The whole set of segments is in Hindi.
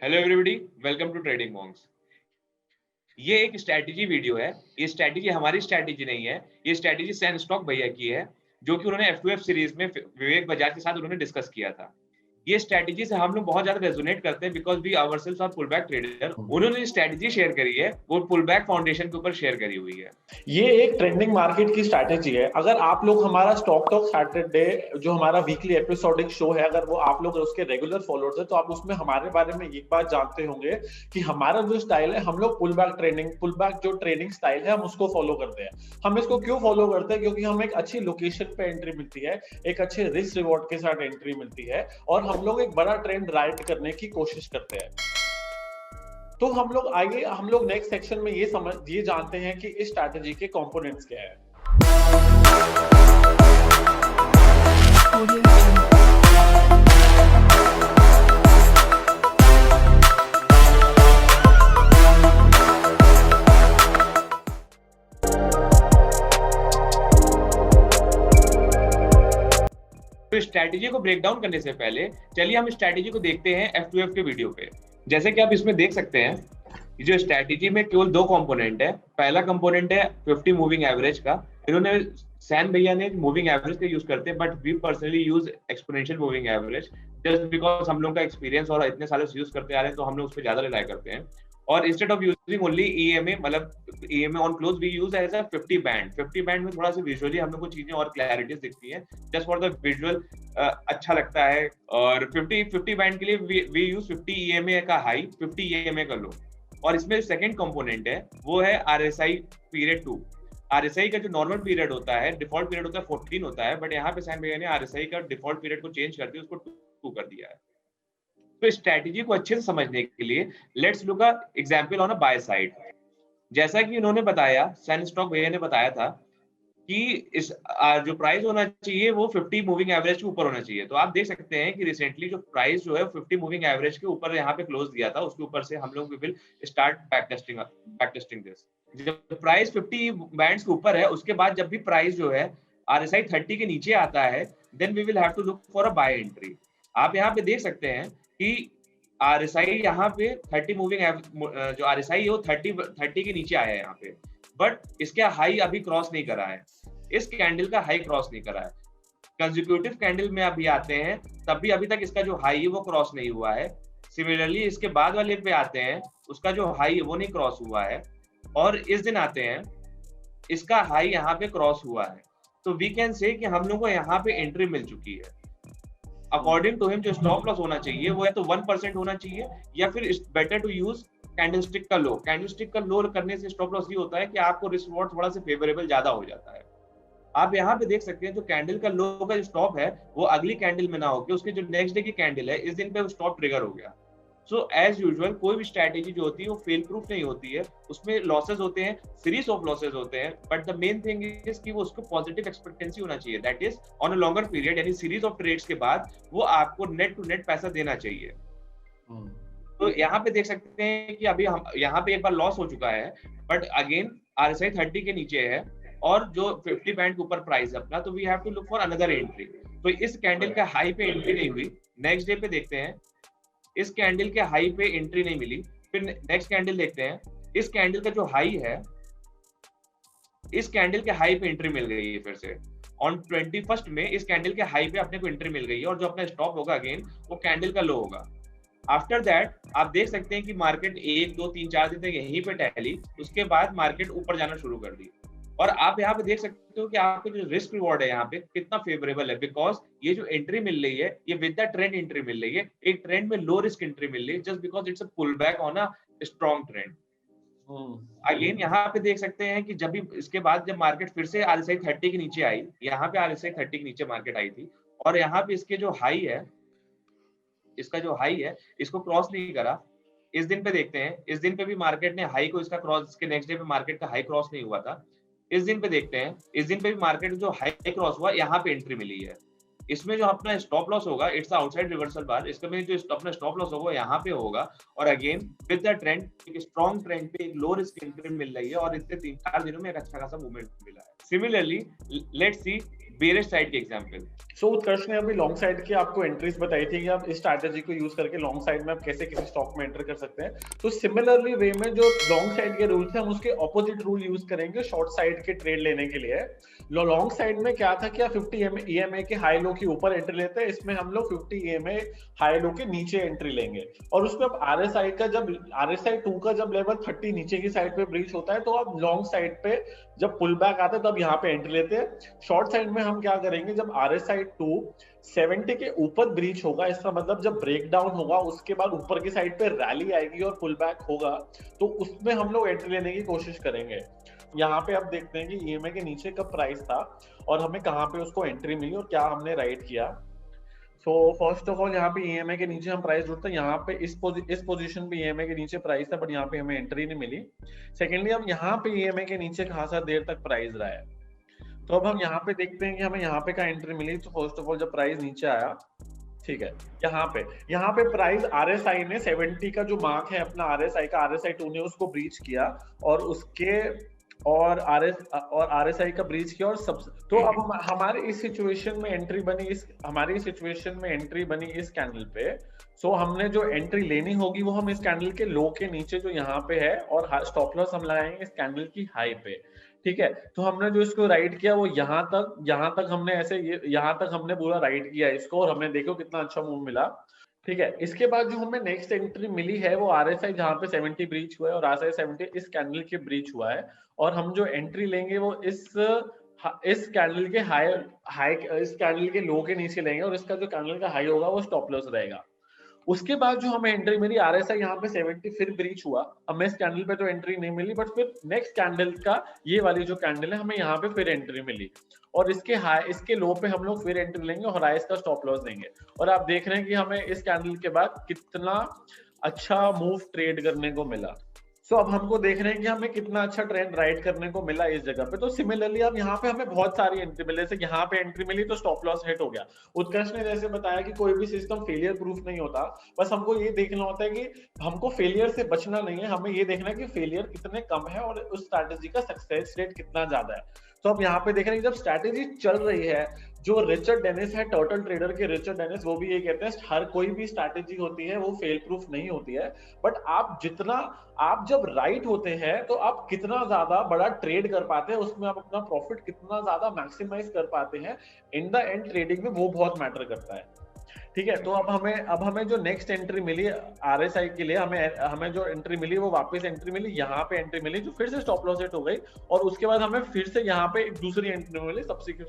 Hello everybody, welcome to trading monks. ये एक स्ट्रैटेजी वीडियो है। ये स्ट्रैटेजी हमारी स्ट्रैटेजी नहीं है, ये स्ट्रैटेजी सैन स्टॉक भैया की है, जो कि उन्होंने F2F सीरीज में विवेक बजाज के साथ उन्होंने डिस्कस किया था। ये स्ट्रैटेजी से हम लोग बहुत ज्यादा रेजोनेट करते हैं because we ourselves are pull back trader. उन्होंने स्ट्रैटेजी शेयर करी है, वो पुल बैक फाउंडेशन के ऊपर शेयर करी हुई है। ये एक ट्रेंडिंग मार्केट की स्ट्रैटेजी है। अगर आप लोग हमारा स्टॉक टॉक सैटरडे जो हमारा वीकली एपिसोडिक शो है, अगर वो आप लोग उसके रेगुलर फॉलोअर्स हैं तो आप उसमें हमारे बारे में एक बात जानते होंगे कि हमारा जो स्टाइल है, हम लोग पुल बैक जो ट्रेडिंग स्टाइल है, हम उसको फॉलो करते हैं। हम इसको क्यों फॉलो करते हैं? क्योंकि हमें एक अच्छी लोकेशन पे एंट्री मिलती है, एक अच्छे रिस्क रिवॉर्ड के साथ एंट्री मिलती है और हम लोग एक बड़ा ट्रेंड राइड करने की कोशिश करते हैं। तो हम लोग नेक्स्ट सेक्शन में ये जानते हैं कि इस स्ट्रैटेजी के कंपोनेंट्स क्या है। तो स्ट्रैटेजी को ब्रेक डाउन करने से पहले चलिए हम स्ट्रैटेजी को देखते हैं F2F के वीडियो पे। जैसे कि आप इसमें देख सकते हैं, जो स्ट्रैटेजी में केवल दो कंपोनेंट है। पहला कंपोनेंट है 50 मूविंग एवरेज का। इन्होंने सैन भैया ने मूविंग एवरेज का यूज करते हैं, but we personally use exponential moving average just because हम लोग का एक्सपीरियंस और इतने सालों से यूज करते आ रहे हैं, तो हम लोग उस पर ज्यादा रिलाई करते हैं। और instead of using only EMA, मतलब EMA on close, we use as a 50 band. 50 band में थोड़ा सा विजुअली हम लोग को चीजें और क्लैरिटीज दिखती है, जस्ट फॉर द विजुअल अच्छा लगता है। और 50 बैंड के लिए वी यूज 50 EMA का हाई, 50 EMA का लो। और इसमें सेकंड कंपोनेंट है, वो है RSI पीरियड 2। RSI का जो नॉर्मल पीरियड होता है, डिफॉल्ट पीरियड होता है 14 होता है, बट यहाँ पे सैन भैया ने RSI का डिफॉल्ट पीरियड को चेंज करके उसको 2 कर दिया है। तो स्ट्रैटेजी को अच्छे से समझने के लिए let's look a example on a by side. जैसा कि उन्होंने बताया, सैन स्टॉक भैया ने बताया था कि इस जो प्राइस होना चाहिए वो 50 मूविंग एवरेज के ऊपर होना चाहिए। तो आप देख सकते हैं कि रिसेंटली जो प्राइस जो है 50 मूविंग एवरेज के ऊपर यहाँ पे क्लोज दिया था, उसके ऊपर से हम लोग will start back testing this. जब प्राइस 50 बैंड्स के ऊपर है, उसके बाद जब भी प्राइस जो है RSI 30 के नीचे आता है, then we will have to look for a buy entry. आप यहाँ पे देख सकते हैं कि RSI यहाँ पे 30 मूविंग जो RSI है वो 30 के नीचे आया है यहाँ पे, बट इसका हाई अभी क्रॉस नहीं करा है। इस कैंडल का हाई क्रॉस नहीं करा है। कंसेक्यूटिव कैंडल में अभी आते हैं, तब भी अभी तक इसका जो हाई है वो क्रॉस नहीं हुआ है। सिमिलरली इसके बाद वाले पे आते हैं, उसका जो हाई है वो नहीं क्रॉस हुआ है। और इस दिन आते हैं, इसका हाई यहाँ पे क्रॉस हुआ है। तो वी कैन से कि हम लोग को यहाँ पे एंट्री मिल चुकी है। अकॉर्डिंग टू हिम जो स्टॉप लॉस होना चाहिए वो या तो 1% होना चाहिए, या फिर it's better to use candlestick का लो। कैंडलस्टिक का लो करने से स्टॉप लॉस ये होता है कि आपको रिस्क रिवॉर्ड थोड़ा सा फेवरेबल ज्यादा हो जाता है। आप यहाँ पे देख सकते हैं जो कैंडल का लो का जो स्टॉप है वो अगली कैंडल में ना होकर उसके जो नेक्स्ट डे की कैंडल है, इस दिन पे स्टॉप ट्रिगर हो गया। सो एज यूजुअल कोई भी स्ट्रैटेजी जो होती है वो फेल प्रूफ नहीं होती है, उसमें लॉसेस होते हैं, सीरीज ऑफ लॉसेस होते हैं, but the main thing is कि वो उसको पॉजिटिव एक्सपेक्टेंसी होना चाहिए, that is on a longer period, यानी सीरीज ऑफ ट्रेड्स के बाद वो आपको नेट टू नेट पैसा देना चाहिए। तो यहाँ पे देख सकते हैं कि अभी हम यहाँ पे एक बार लॉस हो चुका है, बट अगेन RSI 30 के नीचे है और जो 50 बैंड के ऊपर प्राइस अपना, तो we have to look for another entry. तो इस कैंडल का हाई पे एंट्री नहीं हुई। नेक्स्ट डे पे देखते हैं, इस कैंडल के हाई पे एंट्री नहीं मिली। फिर नेक्स्ट कैंडल देखते हैं, इस कैंडल का जो हाई है, इस कैंडल के हाई पे एंट्री मिल गई है। फिर से ऑन 21st में इस कैंडल के हाई पे अपने को एंट्री मिल गई है, और जो अपना स्टॉप होगा अगेन वो कैंडल का लो होगा। आफ्टर दैट आप देख सकते हैं कि मार्केट 1, 2, 3, 4 दिन तक यहीं पे टहली, उसके बाद मार्केट ऊपर जाना शुरू कर दी। और आप यहाँ पे देख सकते हो कि आपको जो रिस्क रिवॉर्ड है यहाँ पे कितना फेवरेबल है, बिकॉज ये जो एंट्री मिल रही है ये विद द ट्रेंड एंट्री मिल रही है। एक ट्रेंड में लो रिस्क एंट्री मिल रही है, just because it's a pull back on a strong trend. Again यहाँ पे देख सकते हैं कि जब भी इसके बाद जब मार्केट फिर से RSI 30 के नीचे आई, यहाँ पे RSI 30 के नीचे मार्केट आई थी, और यहाँ पे इसके जो हाई है, इसका जो हाई है इसको क्रॉस नहीं करा। इस दिन पे देखते हैं, इस दिन पे भी मार्केट ने हाई को इसका क्रॉस, इसके नेक्स्ट डे पे मार्केट का हाई क्रॉस नहीं हुआ था। इस दिन पे देखते हैं, इस दिन पे भी मार्केट जो हाई क्रॉस हुआ, यहाँ पे एंट्री मिली है। इसमें जो अपना स्टॉप लॉस होगा, इट्स आउटसाइड रिवर्सल बार, इसमें जो अपना स्टॉप लॉस होगा यहाँ पे होगा। और अगेन विद द ट्रेंड, एक स्ट्रॉन्ग ट्रेंड पे एक लो रिस्क एंट्री मिल रही है, और इतने 3-4 दिनों में एक अच्छा खासा मूवमेंट मिला है। Similarly let's see bearish side के एग्जांपल। सो उत्कर्ष ने अभी लॉन्ग साइड की आपको एंट्रीज बताई थी कि आप इस स्ट्रैटेजी को यूज करके लॉन्ग साइड में आप कैसे किसी स्टॉक में एंटर कर सकते हैं। तो सिमिलरली वे में जो लॉन्ग साइड के रूल्स हैं हम उसके ऑपोजिट रूल यूज करेंगे शॉर्ट साइड के ट्रेड लेने के लिए। लॉन्ग साइड में क्या था कि आप 50 EMA के हाई लो के ऊपर एंट्री लेते हैं, इसमें हम लोग 50 EMA हाई लो के नीचे एंट्री लेंगे। और उसमें आप RSI का जब RSI 2 का जब लेवल 30 नीचे की साइड पे ब्रीच होता है तो आप लॉन्ग साइड पे जब पुल बैक आता है तब यहाँ पे एंट्री लेते हैं। शॉर्ट साइड में हम क्या करेंगे, जब RSI 2 70 के ऊपर ब्रीच होगा, इसका मतलब जब ब्रेक डाउन होगा उसके बाद ऊपर की साइड पे रैली आएगी और पुल बैक होगा, तो उसमें हम लोग एंट्री लेने की कोशिश करेंगे। यहाँ पे आप देखते हैं कि EMA के नीचे कब प्राइस था और हमें कहाँ पे उसको एंट्री मिली और क्या हमने राइट किया। सो फर्स्ट ऑफ ऑल यहाँ पे EMA के नीचे हम प्राइस ढूंढते हैं, यहाँ पे इस पोजीशन पे EMA के नीचे प्राइस था बट यहाँ पे हमें एंट्री नहीं मिली। सेकेंडली हम यहाँ पे EMA के नीचे खासा देर तक प्राइस रहा है, तो अब हम यहाँ पे देखते हैं कि हमें यहाँ पे का एंट्री मिली। तो फर्स्ट ऑफ ऑल जब प्राइस नीचे आया, ठीक है, यहाँ पे प्राइस RSI ने 70 का जो मार्क है अपना RSI का, RSI 2 ने उसको ब्रीच किया और उसके और RSI का ब्रीच किया और सब। तो अब हमारे इस सिचुएशन में एंट्री बनी इस कैंडल पे। सो हमने जो एंट्री लेनी होगी वो हम इस कैंडल के लो के नीचे जो यहाँ पे है और स्टॉप लॉस हम लगाएंगे इस कैंडल की हाई पे, ठीक है। तो हमने जो इसको राइट किया वो यहाँ तक हमने यहाँ तक हमने पूरा राइट किया इसको और हमने देखो कितना अच्छा मूव मिला, ठीक है। इसके बाद जो हमें नेक्स्ट एंट्री मिली है वो RSI जहाँ पे 70 ब्रीच हुआ है और RSI 70 इस कैंडल के ब्रीच हुआ है और हम जो एंट्री लेंगे वो इस कैंडल के इस कैंडल के लो के नीचे लेंगे और इसका जो कैंडल का हाई होगा वो स्टॉप लॉस रहेगा। उसके बाद जो हमें एंट्री मिली RSI यहाँ पे 70 फिर ब्रीच हुआ, हमें इस कैंडल पे तो एंट्री नहीं मिली बट फिर नेक्स्ट कैंडल का ये वाली जो कैंडल है हमें यहाँ पे फिर एंट्री मिली और इसके लो पे हम लोग फिर एंट्री लेंगे और हाई का स्टॉप लॉस देंगे। और आप देख रहे हैं कि हमें इस कैंडल के बाद कितना अच्छा मूव ट्रेड करने को मिला। सो अब हमको देख रहे हैं कि हमें कितना अच्छा ट्रेंड राइड करने को मिला इस जगह पे। तो सिमिलरली अब यहाँ पे हमें बहुत सारी एंट्री मिली, जैसे यहाँ पे एंट्री मिली तो स्टॉप लॉस हिट हो गया। उत्कर्ष ने जैसे बताया कि कोई भी सिस्टम फेलियर प्रूफ नहीं होता, बस हमको ये देखना होता है कि हमको फेलियर से बचना नहीं है, हमें ये देखना है कि फेलियर कितने कम है और उस स्ट्रैटेजी का सक्सेस रेट कितना ज्यादा है। तो अब यहाँ पे देख रहे हैं जब स्ट्रैटेजी चल रही है, जो रिचर्ड डेनिस है टर्टल ट्रेडर के रिचर्ड डेनिस, वो भी ये कहते हैं हर कोई भी स्ट्रैटेजी होती है वो फेल प्रूफ नहीं होती है, बट आप जब राइट होते हैं तो आप कितना ज्यादा बड़ा ट्रेड कर पाते हैं, उसमें आप अपना प्रॉफिट कितना ज्यादा मैक्सिमाइज कर पाते हैं इन द एंड ट्रेडिंग में, वो बहुत मैटर करता है, ठीक है। तो अब हमें जो नेक्स्ट एंट्री मिली RSI के लिए, हमें जो एंट्री मिली वो वापस एंट्री मिली, यहाँ पे एंट्री मिली जो फिर से स्टॉप लॉस हिट हो गई और उसके बाद हमें फिर से यहाँ पे एक दूसरी एंट्री मिली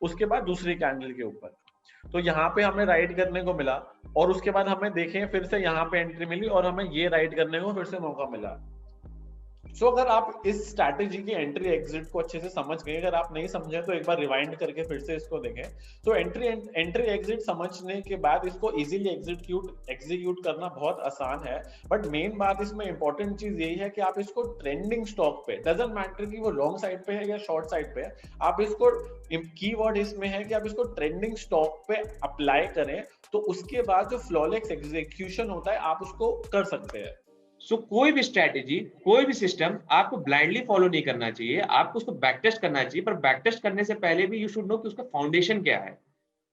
उसके बाद दूसरी कैंडल के ऊपर। तो यहाँ पे हमें राइड करने को मिला और उसके बाद हमें देखें फिर से यहाँ पे एंट्री मिली और हमें ये राइड करने को फिर से मौका मिला। सो अगर आप इस स्ट्रैटेजी की एंट्री एग्जिट को अच्छे से समझ गए, अगर आप नहीं समझे तो एक बार रिवाइंड करके फिर से इसको देखें। तो एंट्री एग्जिट समझने के बाद इसको इजीली एग्जीक्यूट करना बहुत आसान है, बट मेन बात इसमें इंपॉर्टेंट चीज यही है कि आप इसको ट्रेंडिंग स्टॉक पे, डजंट मैटर कि वो लॉन्ग साइड पे है या शॉर्ट साइड पे है, आप इसको कीवर्ड इसमें है कि आप इसको ट्रेंडिंग स्टॉक पे अप्लाई करें, तो उसके बाद जो फ्लॉलेस एग्जीक्यूशन होता है आप उसको कर सकते हैं। सो कोई भी स्ट्रैटेजी, कोई भी सिस्टम आपको ब्लाइंडली फॉलो नहीं करना चाहिए, आपको उसको बैक टेस्ट करना चाहिए, पर बैक टेस्ट करने से पहले भी यू शुड नो कि उसका फाउंडेशन क्या है।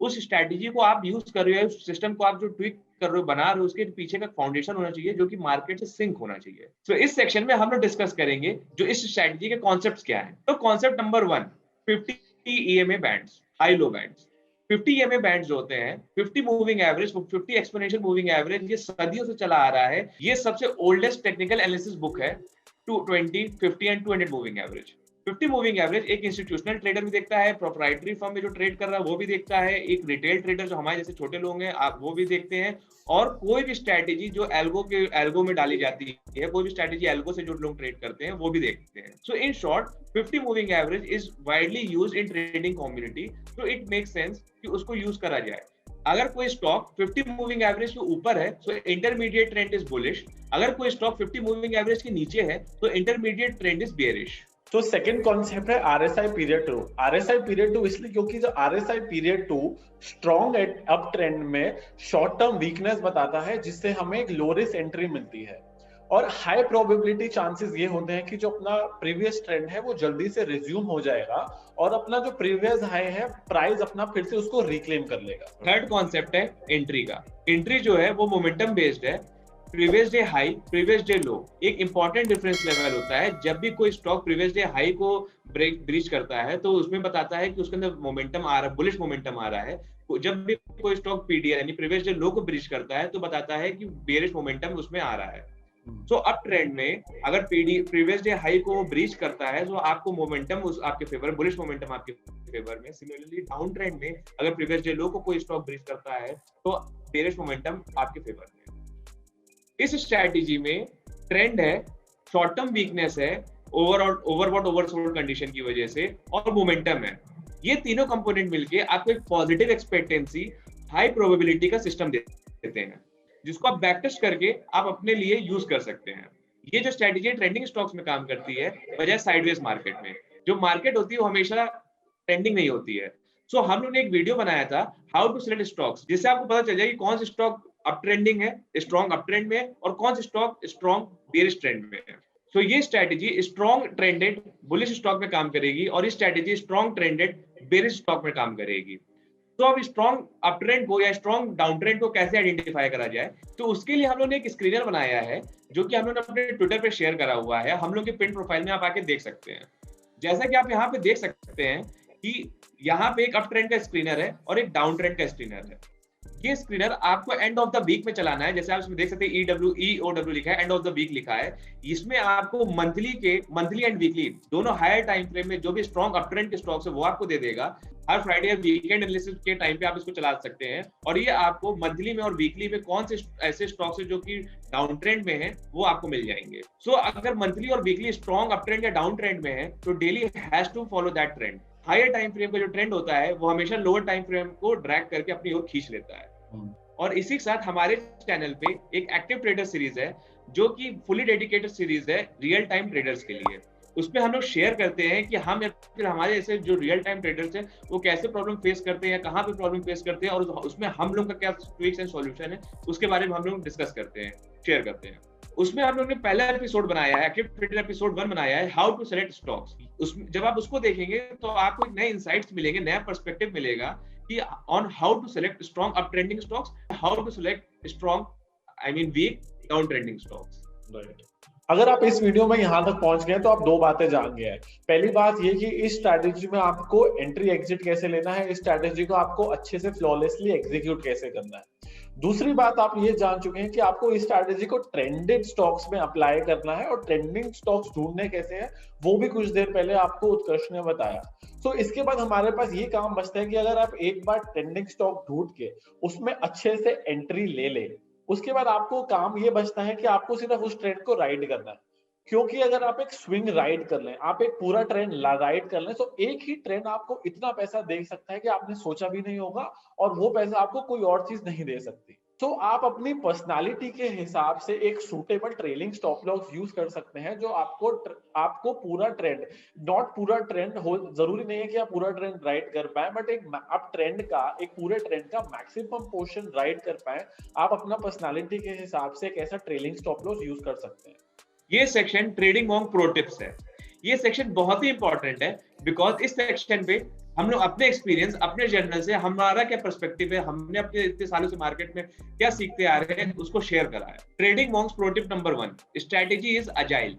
उस स्ट्रैटेजी को आप यूज कर रहे हो, उस सिस्टम को आप जो ट्विक कर रहे हो, बना रहे हो, उसके पीछे का फाउंडेशन होना चाहिए जो कि मार्केट से सिंक होना चाहिए। तो इस सेक्शन में हम लोग डिस्कस करेंगे जो इस स्ट्रैटेजी के कॉन्सेप्ट्स क्या है। तो concept number 1, 50 EMA bands, high low bands. 50 EMA bands जो होते हैं, 50 moving average, 50 exponential moving average, ये सदियों से चला आ रहा है। ये सबसे ओल्डेस्ट टेक्निकल एनालिसिस बुक है। 220, 50 and 200 moving average. 50 moving average एक इंस्टीट्यूशनल ट्रेडर भी देखता है, प्रोप्राइटरी फर्म में जो ट्रेड कर रहा है वो भी देखता है, एक रिटेल ट्रेडर जो हमारे जैसे छोटे लोग हैं आप वो भी देखते हैं, और कोई भी स्ट्रैटेजी जो एल्गो में डाली जाती है, कोई भी स्ट्रैटेजी एल्गो से जो लोग ट्रेड करते हैं वो भी देखते हैं। So in short 50 moving average is widely used in trading community, तो इट मेक्स सेंस कि उसको यूज करा जाए। अगर कोई स्टॉक 50 मूविंग एवरेज के ऊपर है तो इंटरमीडिएट ट्रेंड इज बुलिश, अगर कोई स्टॉक 50 मूविंग एवरेज के नीचे है तो इंटरमीडिएट ट्रेंड इज बेयरिश। तो सेकंड कॉन्सेप्ट है RSI पीरियड 2। RSI पीरियड 2 इसलिए क्योंकि जो RSI period 2 strong up trend में शॉर्ट टर्म वीकनेस बताता है, जिससे हमें एक लो रिस्क एंट्री मिलती है। और हाई प्रोबेबिलिटी चांसेस ये होते हैं कि जो अपना प्रीवियस ट्रेंड है वो जल्दी से रिज्यूम हो जाएगा और अपना जो प्रीवियस हाई है प्राइस अपना फिर से उसको रिक्लेम कर लेगा। थर्ड कॉन्सेप्ट है एंट्री का। एंट्री जो है वो मोमेंटम बेस्ड है। Previous day high, previous day लो, एक इंपॉर्टेंट डिफरेंस लेवल होता है। जब भी कोई स्टॉक प्रीवियस डे हाई को ब्रीच करता है तो उसमें बताता है कि उसके अंदर मोमेंटम आ रहा है, बुलिश मोमेंटम आ रहा है। जब भी कोई स्टॉक पीडीआर यानी प्रीवियस डे लो को ब्रीच करता है तो बताता है कि बेरिश मोमेंटम उसमें आ रहा है। सो अप ट्रेंड में अगर प्रीवियस डे हाई को ब्रीच करता है तो आपको मोमेंटम उस आपके फेवर, बुलिश मोमेंटम आपके फेवर में। सिमिलरली डाउन ट्रेंड में अगर प्रीवियस डे लो को कोई स्टॉक ब्रीच करता है तो बेरिश मोमेंटम आपके फेवर में। इस स्ट्रैटेजी में ट्रेंड है, शॉर्ट टर्म वीकनेस है, ओवरबॉट ओवरसोल्ड कंडीशन की वजह से, और मोमेंटम है। ये तीनों कंपोनेंट मिलके आपको एक पॉजिटिव एक्सपेक्टेंसी, हाई प्रोबेबिलिटी का सिस्टम देते हैं, जिसको आप बैक टेस्ट करके आप अपने लिए यूज कर सकते हैं। ये जो स्ट्रैटेजी ट्रेंडिंग स्टॉक्स में काम करती है बजाय साइडवेज मार्केट में। जो मार्केट होती है वो हमेशा ट्रेंडिंग नहीं होती है। सो हम लोगों ने एक वीडियो बनाया था हाउ टू सेलेक्ट स्टॉक्स, जिससे आपको पता चल जाए कि कौन सा स्टॉक अप ट्रेंडिंग है, स्ट्रॉन्ग अप ट्रेंड में, और कौन सा स्टॉक स्ट्रॉन्ग बेरिश ट्रेंड में है। सो ये strategy strong trended bullish stock में काम करेगी और ये strategy strong trended bearish stock में काम करेगी। तो अब स्ट्रॉन्ग अप ट्रेंड को या स्ट्रॉन्ग डाउन ट्रेंड को कैसे आइडेंटिफाई करा जाए, तो उसके लिए हम लोगों ने एक स्क्रीनर बनाया है जो कि हम लोगों ने अपने ट्विटर पे शेयर करा हुआ है। हम लोग के पिन प्रोफाइल में आप आके देख सकते हैं। जैसा कि आप यहाँ पे देख सकते हैं कि यहाँ पे एक अप ट्रेंड का स्क्रीनर है और एक डाउन ट्रेंड का स्क्रीनर है। ये स्क्रीनर आपको एंड ऑफ द वीक में चलाना है। जैसे आप इसमें देख सकते हैं EOW लिखा है, एंड ऑफ द वीक लिखा है। इसमें आपको मंथली एंड वीकली दोनों हायर टाइम फ्रेम में जो भी स्ट्रॉन्ग अप ट्रेंड के स्टॉक्स है वो आपको दे देगा। हर फ्राइडे या वीकेंड एनालिसिस के टाइम पे आप इसको चला सकते हैं और ये आपको मंथली में और वीकली में कौन से ऐसे स्टॉक्स है जो कि डाउन ट्रेंड में है वो आपको मिल जाएंगे। सो अगर मंथली और वीकली स्ट्रॉन्ग अप ट्रेंड या डाउन ट्रेंड में है तो daily has to follow that trend. Higher time frame का जो ट्रेंड होता है वो हमेशा लोअर टाइम फ्रेम को ड्रैग करके अपनी ओर खींच लेता है। और इसी के साथ हमारे चैनल पे एक एक्टिव ट्रेडर सीरीज है जो कि फुली डेडिकेटेड सीरीज है रियल टाइम ट्रेडर्स के लिए। उसमें हम लोग शेयर करते हैं कि हम या फिर हमारे ऐसे जो रियल टाइम ट्रेडर्स हैं वो कैसे प्रॉब्लम फेस करते हैं, कहाँ पे प्रॉब्लम फेस करते हैं, और उसमें हम लोग का क्या ट्विक्स एंड सॉल्यूशन है उसके बारे में हम लोग डिस्कस करते हैं, शेयर करते हैं। उसमें हम लोग ने पहला एपिसोड बनाया है, एक्टिव ट्रेडर एपिसोड 1 बनाया है, हाउ टू सेलेक्ट स्टॉक्स। उसमें जब आप उसको देखेंगे तो आपको नए इंसाइट्स मिलेंगे, नया पर्सपेक्टिव मिलेगा कि on how to select strong up trending stocks, how to select strong weak down trending stocks. Right. अगर आप इस वीडियो में यहाँ तक पहुंच गए तो आप दो बातें जान गए हैं। पहली बात ये कि इस स्ट्रैटेजी में आपको एंट्री एग्जिट कैसे लेना है, इस स्ट्रैटेजी को आपको अच्छे से फ्लॉलेसली एग्जीक्यूट कैसे करना है। दूसरी बात आप ये जान चुके हैं कि आपको इस स्ट्रैटेजी को ट्रेंडेड स्टॉक्स में अप्लाई करना है और ट्रेंडिंग स्टॉक्स ढूंढने कैसे हैं वो भी कुछ देर पहले आपको उत्कर्ष ने बताया। तो इसके बाद हमारे पास ये काम बचता है कि अगर आप एक बार ट्रेंडिंग स्टॉक ढूंढ के उसमें अच्छे से एंट्री ले ले, उसके बाद आपको काम ये बचता है कि आपको सिर्फ उस ट्रेंड को राइड करना है। क्योंकि अगर आप एक स्विंग राइड कर लें, आप एक पूरा ट्रेंड राइड कर लें, तो एक ही ट्रेंड आपको इतना पैसा दे सकता है कि आपने सोचा भी नहीं होगा, और वो पैसा आपको कोई और चीज नहीं दे सकती। तो आप अपनी पर्सनालिटी के हिसाब से एक suitable trailing stop loss use कर सकते हैं जो आपको पूरा ट्रेंड, नॉट पूरा ट्रेंड हो, जरूरी नहीं है कि आप पूरा ट्रेंड राइड कर पाए, बट आप ट्रेंड का, एक पूरे ट्रेंड का मैक्सिमम पोर्शन राइड कर पाए। आप अपना पर्सनालिटी के हिसाब से एक ऐसा ट्रेलिंग स्टॉप लॉस यूज कर सकते हैं। ये section trading monk pro tips है। ये सेक्शन बहुत ही इंपॉर्टेंट है बिकॉज इस सेक्शन पे हम लोग अपने एक्सपीरियंस, अपने जर्नल से हमारा क्या पर्सपेक्टिव है, हमने अपने इतने सालों से मार्केट में क्या सीखते आ रहे हैं उसको शेयर करा है। Trading Monks pro tip number 1, strategy is agile.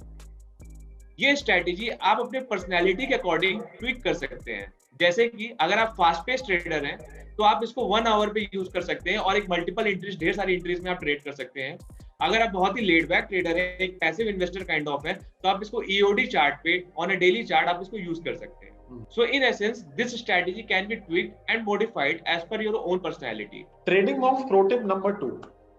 ये स्ट्रैटेजी आप अपने पर्सनैलिटी के अकॉर्डिंग ट्विक कर सकते हैं। जैसे कि अगर आप फास्ट पेस ट्रेडर हैं तो आप इसको 1 आवर पे यूज कर सकते हैं और एक मल्टीपल एंट्रीज, ढेर सारी एंट्रीज में आप ट्रेड कर सकते हैं। अगर आप बहुत ही लेड बैक ट्रेडर है, एक पैसिव इन्वेस्टर काइंड ऑफ है, तो आप इसको EOD चार्ट पे ऑन अ डेली चार्ट आप इसको यूज कर सकते हैं। So in essence, this strategy can be tweaked and modified as per your own personality. Trading Monks Pro Tip number 2.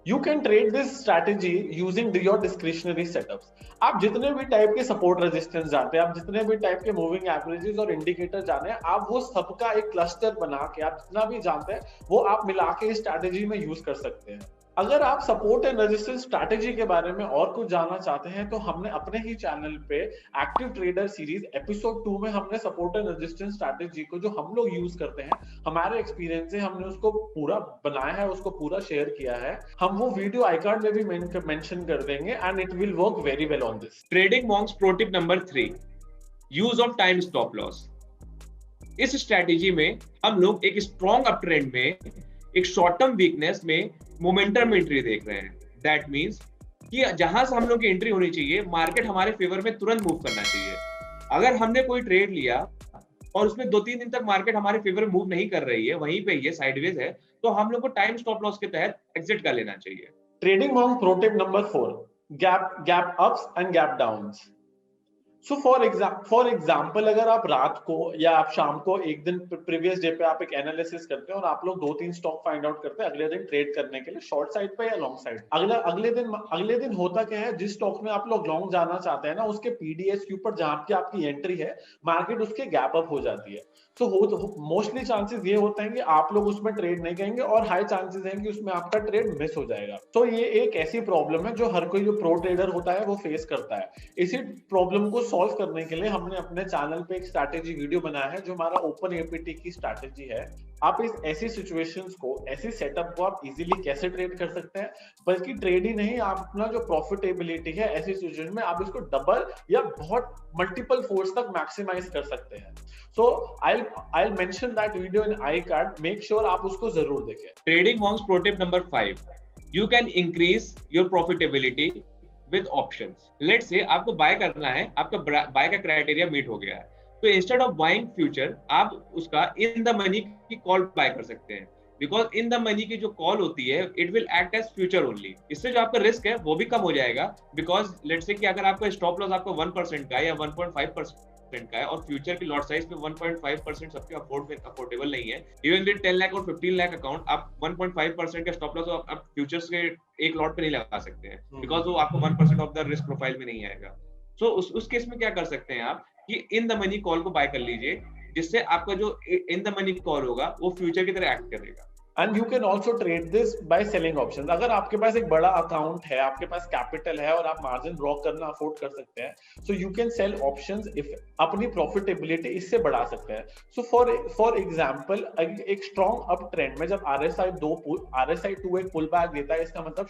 You can trade this strategy using your discretionary setups. आप जितने भी टाइप के सपोर्ट रेजिस्टेंस जानते हैं, आप जितने भी टाइप के मूविंग एवरेजेस और इंडिकेटर जाने हैं, आप वो सबका एक क्लस्टर बना के, आप जितना भी जानते हैं वो आप मिला के इस स्ट्रैटेजी में यूज कर सकते हैं। अगर आप सपोर्ट एंड रेजिस्टेंस स्ट्रैटेजी के बारे में और कुछ जानना चाहते हैं तो हमने अपने ही चैनल पे एक्टिव ट्रेडर सीरीज एपिसोड 2 में हमने सपोर्ट एंड रेजिस्टेंस स्ट्रैटेजी को जो हम लोग यूज करते हैं हमारे एक्सपीरियंस से हमने उसको पूरा बनाया है, उसको पूरा शेयर किया है। हम वो वीडियो आई कार्ड में भी मेंशन कर देंगे and it will work very well on this. Trading Monks pro tip number 3, use of time stop loss. इस स्ट्रैटेजी में हम लोग एक स्ट्रॉन्ग अप ट्रेंड में एक शॉर्ट टर्म वीकनेस में मोमेंटम एंट्री देख रहे हैं। दैट मींस कि जहां से हम लोग की एंट्री होनी चाहिए, मार्केट हमारे फेवर में तुरंत मूव करना चाहिए। अगर हमने कोई ट्रेड लिया और उसमें 2-3 दिन तक मार्केट हमारे फेवर में मूव नहीं कर रही है, वहीं पे ये साइडवेज है, तो हम लोग को टाइम स्टॉप लॉस के तहत एग्जिट कर लेना चाहिए। Trading monk pro tip number 4, gap ups and gap downs. So for example अगर आप रात को या आप शाम को एक दिन प्रीवियस डे पे आप एक एनालिसिस करते हैं और आप लोग 2-3 स्टॉक फाइंड आउट करते हैं अगले दिन ट्रेड करने के लिए शॉर्ट साइड पे या लॉन्ग साइड। अगले दिन होता क्या है, जिस स्टॉक में आप लोग लॉन्ग जाना चाहते हैं ना, उसके पीडीएस के ऊपर जहां की आपकी एंट्री है, मार्केट उसके गैप अप हो जाती है। तो मोस्टली चांसेस ये होते हैं कि आप लोग उसमें ट्रेड नहीं करेंगे और हाई चांसेस हैं कि उसमें आपका ट्रेड मिस हो जाएगा। तो ये एक ऐसी प्रॉब्लम है जो हर कोई जो प्रो ट्रेडर होता है वो फेस करता है। इसी प्रॉब्लम को सॉल्व करने के लिए हमने अपने चैनल पे एक स्ट्रैटेजी वीडियो बनाया है जो हमारा ओपन एपीटी की स्ट्रैटेजी है। आप इस ऐसी सिचुएशंस को, ऐसी सेटअप को आप इजीली कैसे ट्रेड कर सकते हैं, बल्कि ट्रेड ही नहीं, आप अपना जो प्रॉफिटेबिलिटी है ऐसी सिचुएशन में आप इसको डबल या बहुत मल्टीपल फोर्स तक मैक्सिमाइज कर सकते हैं। So I'll mention that video in iCard. Make sure आप उसको जरूर देखें। Trading Monks Pro Tip number 5, you can increase your profitability with options. Let's say आपको बाय करना है, आपका बाय का क्राइटेरिया मीट हो गया है, तो इंस्टेड ऑफ बाइंग फ्यूचर आप उसका इन द मनी की कॉल बाय कर सकते हैं। बिकॉज इन द मनी की जो कॉल होती है it will act as future only. इससे जो आपका रिस्क है वो भी कम हो जाएगा। बिकॉज लेट्स से कि अगर आपका स्टॉप लॉस आपका 1% का है या 1.5% का है और फ्यूचर की लॉट साइज पे 1.5% सबके अफोर्डेबल नहीं है, इवन विद 10 लाख और 15 लाख अकाउंट आप 1.5% का स्टॉप लॉस आप फ्यूचर्स के एक लॉट पे नहीं लगा सकते हैं, बिकॉज वो आपको 1% ऑफ द रिस्क प्रोफाइल में नहीं आएगा। सो उस केस में क्या कर सकते हैं आप कि इन द मनी कॉल को बाय कर लीजिए, जिससे आपका जो इन द मनी कॉल होगा वो फ्यूचर की तरह एक्ट करेगा। And you can also trade this by selling options. अगर आपके पास एक बड़ा अकाउंट है, आपके पास कैपिटल है और आप मार्जिन ड्रॉ करना अफोर्ड कर सकते हैं, so you can sell options if अपनी प्रॉफिटेबिलिटी इससे बढ़ा सकते हैं। So for example, एक स्ट्रॉन्ग अप ट्रेंड में जब RSI 2 एक पुल बैक देता है, इसका मतलब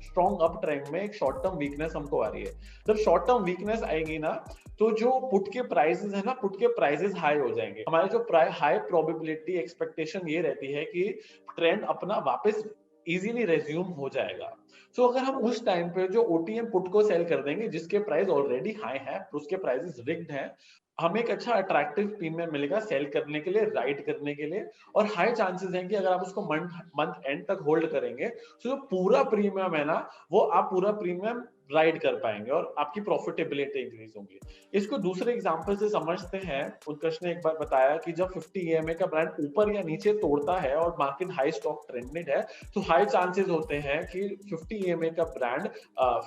स्ट्रॉन्ग अप ट्रेंड में एक शॉर्ट टर्म वीकनेस हमको आ रही है। जब शॉर्ट टर्म वीकनेस आएगी ना, तो जो पुट के प्राइसेस है ना, पुट के प्राइसेस हाई हो जाएंगे। हमारे जो हाई प्रोबेबिलिटी एक्सपेक्टेशन ये रहती है कि ट्रेंड अपना वापस इजीली रेज्यूम हो जाएगा। सो अगर हम उस टाइम पे जो ओटीएम पुट को सेल कर देंगे जिसके प्राइस ऑलरेडी हाई है, उसके प्राइसेस रिग्ड हैं, हमें एक अच्छा अट्रैक्टिव प्रीमियम मिलेगा सेल करने के लिए, राइड करने के लिए। और हाई चांसेस हैं कि अगर आप उसको मंथ एंड तक होल्ड करेंगे तो जो पूरा प्रीमियम है ना, वो आप पूरा प्रीमियम राइड कर पाएंगे और आपकी प्रॉफिटेबिलिटी इंक्रीज होगी। इसको दूसरे एग्जांपल से समझते हैं। उत्कर्ष ने एक बार बताया कि जब 50 EMA का ब्रांड ऊपर या नीचे तोड़ता है और मार्केट हाई स्टॉक ट्रेंडेड है, तो हाई चांसेस होते हैं कि 50 EMA का ब्रांड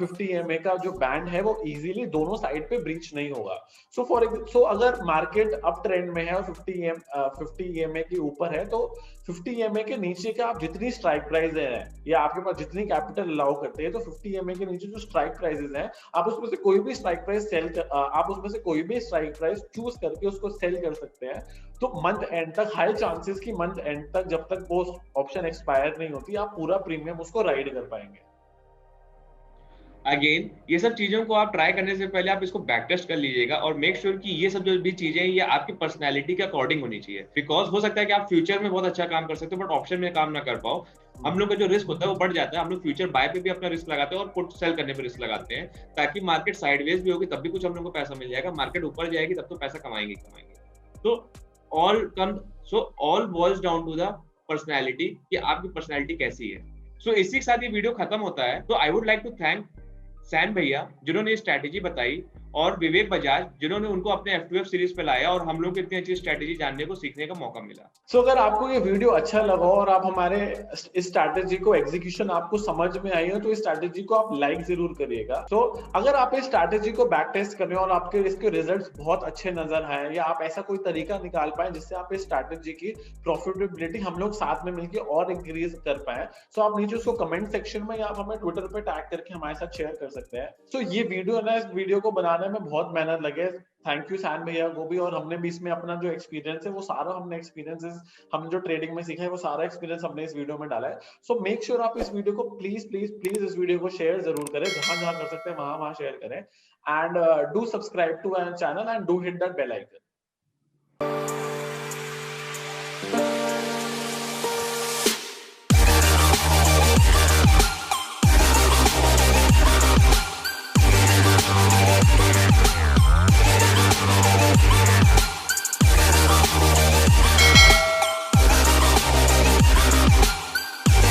50 EMA का जो बैंड है वो इजीली दोनों साइड पे ब्रीच नहीं होगा। सो अगर मार्केट अप ट्रेंड में है और 50 EMA के ऊपर है, तो 50 EMA के नीचे का आप जितनी स्ट्राइक प्राइस है या आपके पास जितनी कैपिटल अलाउ करते हैं, तो 50 EMA के नीचे जो स्ट्राइक प्राइसेस हैं, आप उसमें से कोई भी स्ट्राइक प्राइस चूज करके उसको सेल कर सकते हैं। तो मंथ एंड तक हाई चांसेस की मंथ एंड तक जब तक वो ऑप्शन एक्सपायर नहीं होती, आप पूरा प्रीमियम उसको राइड कर पाएंगे। अगेन ये सब चीजों को आप ट्राई करने से पहले आप इसको बैक टेस्ट कर लीजिएगा और मेक श्योर कि ये सब जो भी चीजें ये आपकी पर्सनैलिटी के अकॉर्डिंग होनी चाहिए। बिकॉज हो सकता है कि आप फ्यूचर में बहुत अच्छा काम कर सकते हो बट ऑप्शन में काम ना कर पाओ। हम लोग का जो रिस्क होता है वो बढ़ जाता है। हम लोग फ्यूचर बाय पे भी अपना रिस्क लगाते हैं और पुट सेल करने पे रिस्क लगाते हैं, ताकि मार्केट साइडवेज भी होगी तब भी कुछ हम लोग को पैसा मिल जाएगा, मार्केट ऊपर जाएगी तब तो पैसा कमाएंगे। तो all boils down to the personality कि आपकी पर्सनैलिटी कैसी है। सो इसी के साथ ये वीडियो खत्म होता है। तो I would like to thank सैन भैया जिन्होंने स्ट्रैटेजी बताई और विवेक बजाज, जिन्होंने उनको अपने F2F सीरीज पे लाया और हम लोग को इतनी अच्छी स्ट्रेटेजी जानने को सीखने का मौका मिला। अगर आपको ये वीडियो अच्छा लगा और आप हमारे इस स्ट्रैटेजी को एग्जीक्यूशन आपको समझ में आई हो तो इस स्ट्रैटेजी को आप लाइक जरूर करिएगा। अगर आप इस स्ट्रैटेजी को बैक टेस्ट कर रहे हो और आपके इसके रिजल्ट्स बहुत अच्छे नजर आए, या आप ऐसा कोई तरीका निकाल पाए जिससे आप इस स्ट्रैटेजी की प्रॉफिटेबिलिटी हम लोग साथ में मिलकर और इंक्रीज कर पाए, तो आप नीचे उसको कमेंट सेक्शन में या आप हमें ट्विटर पे टैग करके हमारे साथ शेयर कर सकते हैं। ये वीडियो ना, इस वीडियो को बनाने में बहुत मेहनत लगे। थैंक यू सैन भैया को भी, और हमने भी इसमें अपना जो एक्सपीरियंस है वो सारा हमने एक्सपीरियंसेस हम जो ट्रेडिंग में सीखा है वो सारा एक्सपीरियंस हमने इस वीडियो में डाला है। सो मेक श्योर आप इस वीडियो को प्लीज प्लीज प्लीज इस वीडियो को शेयर जरूर करें, जहां जहां कर सकते हैं वहां वहां शेयर करें, and do subscribe to our channel and do hit that bell icon.